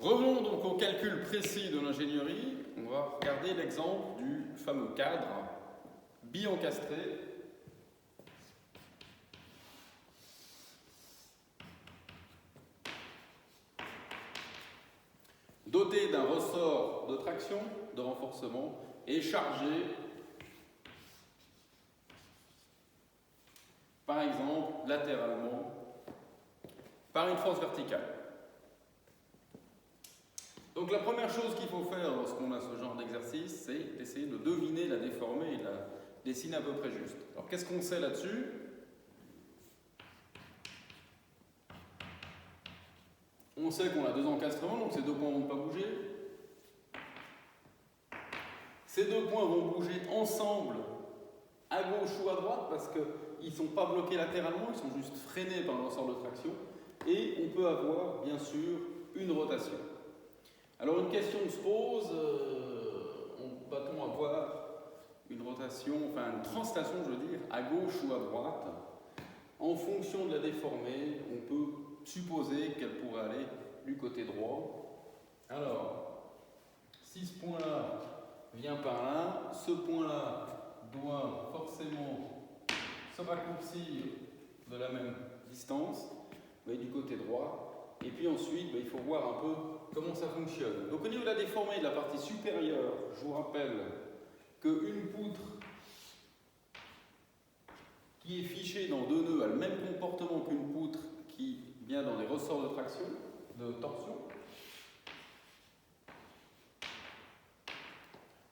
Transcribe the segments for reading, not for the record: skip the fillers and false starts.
Revenons donc au calcul précis de l'ingénierie. On va regarder l'exemple du fameux cadre bi-encastré doté d'un ressort de traction, de renforcement et chargé, par exemple, latéralement, par une force verticale. Donc la première chose qu'il faut faire lorsqu'on a ce genre d'exercice, c'est d'essayer de deviner la déformée et de la dessiner à peu près juste. Alors qu'est-ce qu'on sait là-dessus? On sait qu'on a deux encastrements, donc ces deux points ne vont pas bouger. Ces deux points vont bouger ensemble à gauche ou à droite parce qu'ils ne sont pas bloqués latéralement, ils sont juste freinés par le ressort de traction. Et on peut avoir, bien sûr, une rotation. Alors une question se pose, va-t-on avoir une rotation, enfin une translation, je veux dire, à gauche ou à droite? En fonction de la déformée, on peut supposer qu'elle pourrait aller du côté droit. Alors, si ce point-là vient par là, ce point-là doit forcément se raccourcir de la même distance, du côté droit. Et puis ensuite, il faut voir un peu comment ça fonctionne. Donc au niveau de la déformée de la partie supérieure, je vous rappelle qu'une poutre qui est fichée dans deux nœuds a le même comportement qu'une poutre qui vient dans des ressorts de traction, de torsion.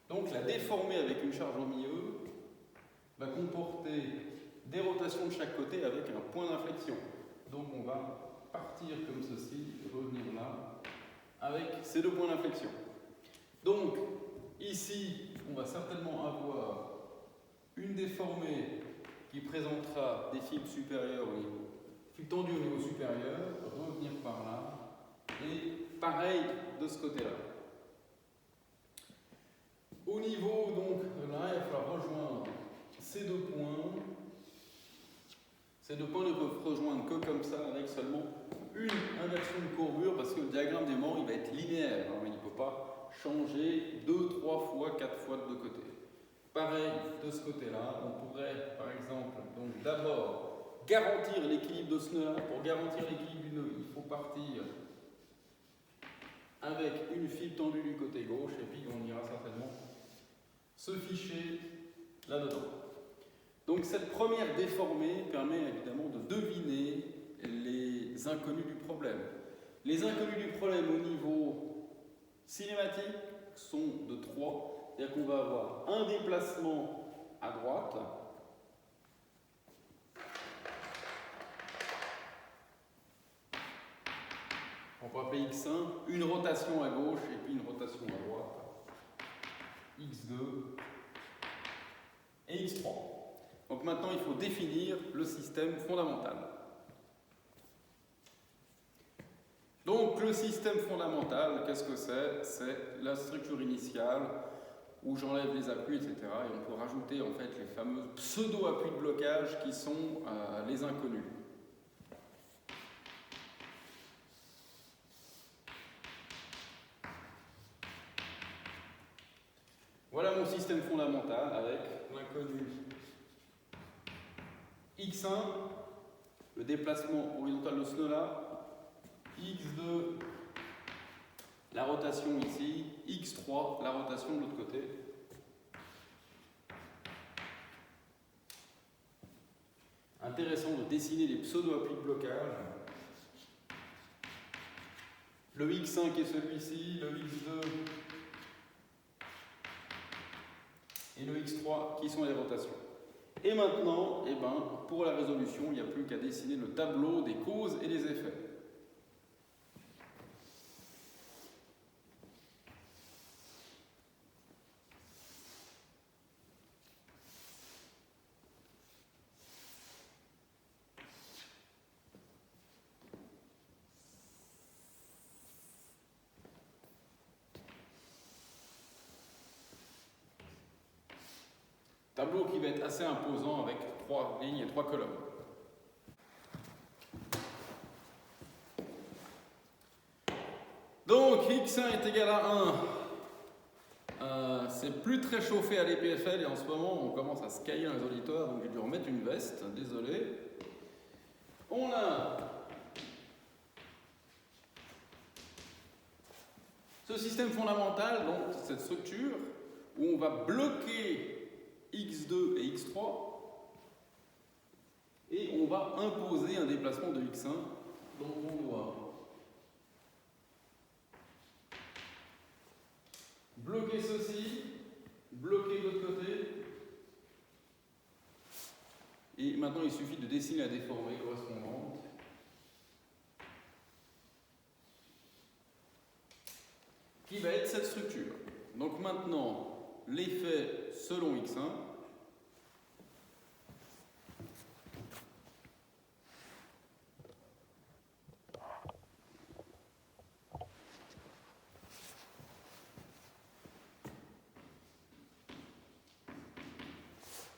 Donc la déformée avec une charge au milieu va comporter des rotations de chaque côté avec un point d'inflexion. Donc on va partir comme ceci, revenir là, avec ces deux points d'inflexion. Donc ici, on va certainement avoir une déformée qui présentera des fibres supérieures au niveau, fibres tendues au niveau supérieur, revenir par là, et pareil de ce côté-là. Au niveau donc là, il va falloir rejoindre ces deux points. Ces deux points ne peuvent rejoindre que comme ça, avec seulement une inversion de courbure, parce que le diagramme des membres il va être linéaire, mais il ne peut pas changer 2, 3 fois, 4 fois de deux côtés. Pareil de ce côté-là, on pourrait par exemple donc d'abord garantir l'équilibre de ce nœud-là. Pour garantir l'équilibre du nœud, il faut partir avec une fibre tendue du côté gauche, et puis on ira certainement se ficher là-dedans. Donc cette première déformée permet évidemment de deviner les inconnus du problème. Les inconnus du problème au niveau cinématique sont de 3. C'est-à-dire qu'on va avoir un déplacement à droite, on peut appeler X1, une rotation à gauche et puis une rotation à droite, X2 et X3. Donc maintenant il faut définir le système fondamental. Donc le système fondamental, qu'est-ce que c'est? C'est la structure initiale où j'enlève les appuis, etc. Et on peut rajouter en fait les fameux pseudo-appuis de blocage qui sont les inconnus. Voilà mon système fondamental avec l'inconnu X1, le déplacement horizontal de ce nœud-là, X2, la rotation ici, X3, la rotation de l'autre côté. Intéressant de dessiner des pseudo-appuis de blocage. Le X1 qui est celui-ci, le X2 et le X3 qui sont les rotations. Et maintenant, pour la résolution, il n'y a plus qu'à dessiner le tableau des causes et des effets. Tableau qui va être assez imposant avec 3 lignes et 3 colonnes. Donc x1 est égal à 1. C'est plus très chauffé à l'EPFL et en ce moment on commence à se cailler dans les auditoires, donc j'ai dû remettre une veste, désolé. On a ce système fondamental, donc cette structure, où on va bloquer x2 et x3, et on va imposer un déplacement de x1, donc on doit bloquer ceci, bloquer de l'autre côté, et maintenant il suffit de dessiner la déformée correspondante. Qui va être cette structure. Donc maintenant, l'effet selon x1,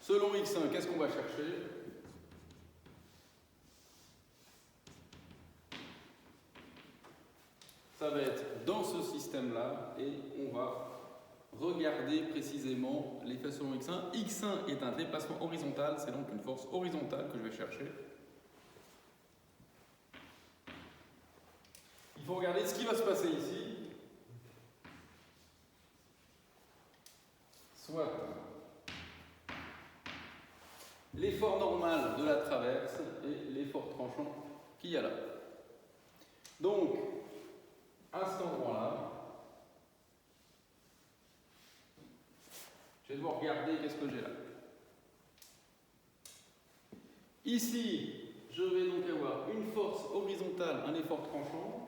selon x1, qu'est-ce qu'on va chercher? Ça va être dans ce système-là et on va regarder précisément l'effet selon x1. x1 est un déplacement horizontal, c'est donc une force horizontale que je vais chercher. Il faut regarder ce qui va se passer ici. Soit l'effort normal de la traverse et l'effort tranchant qu'il y a là. Donc, à cet endroit-là, je vais devoir regarder qu'est-ce que j'ai là. Ici, je vais donc avoir une force horizontale, un effort tranchant,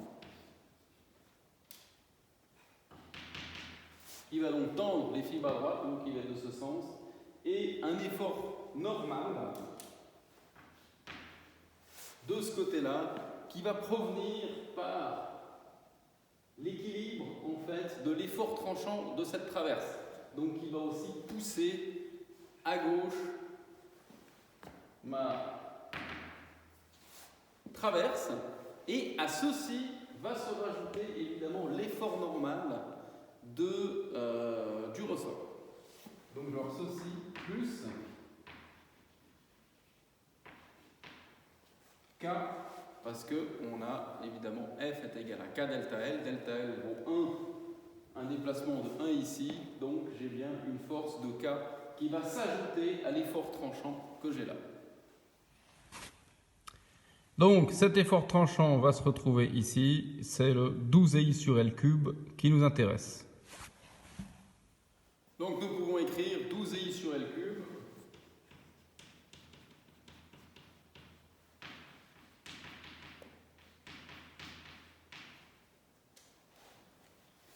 qui va donc tendre les fibres à droite, donc qui va être de ce sens, et un effort normal de ce côté-là, qui va provenir par l'équilibre en fait de l'effort tranchant de cette traverse. Donc il va aussi pousser à gauche ma traverse et à ceci va se rajouter évidemment l'effort normal du ressort. Donc genre ceci plus K, parce qu'on a évidemment F est égal à K delta L vaut 1, un déplacement de 1 ici, donc j'ai bien une force de K qui va s'ajouter à l'effort tranchant que j'ai là. Donc cet effort tranchant va se retrouver ici, c'est le 12i sur L cube qui nous intéresse. Donc nous pouvons écrire 12i sur L cube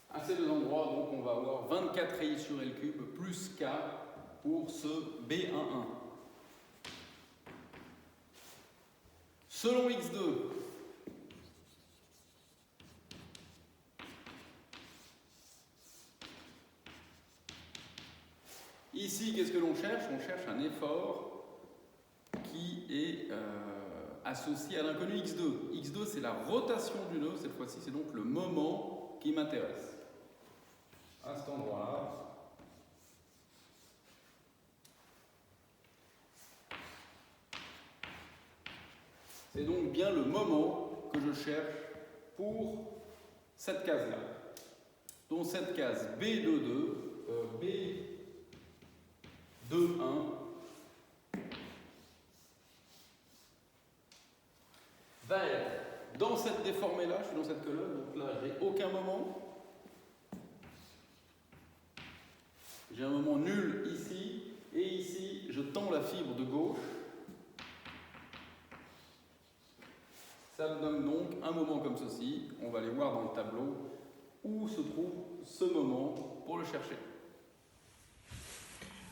à ces deux endroits, donc on va avoir 24i sur L cube plus K pour ce B11. Selon x2, ici, qu'est-ce que l'on cherche? On cherche un effort qui est associé à l'inconnu x2. x2, c'est la rotation du nœud, cette fois-ci, c'est donc le moment qui m'intéresse. À cet endroit-là, c'est donc bien le moment que je cherche pour cette case-là. Donc cette case B22, B21 va être dans cette déformée-là, je suis dans cette colonne, donc là j'ai aucun moment. J'ai un moment nul ici, et ici je tends la fibre de gauche. Ça me donne donc un moment comme ceci. On va aller voir dans le tableau où se trouve ce moment pour le chercher.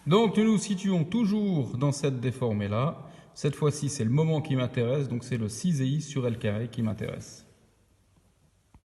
Donc nous nous situons toujours dans cette déformée-là. Cette fois-ci, c'est le moment qui m'intéresse, donc c'est le 6i sur L carré qui m'intéresse.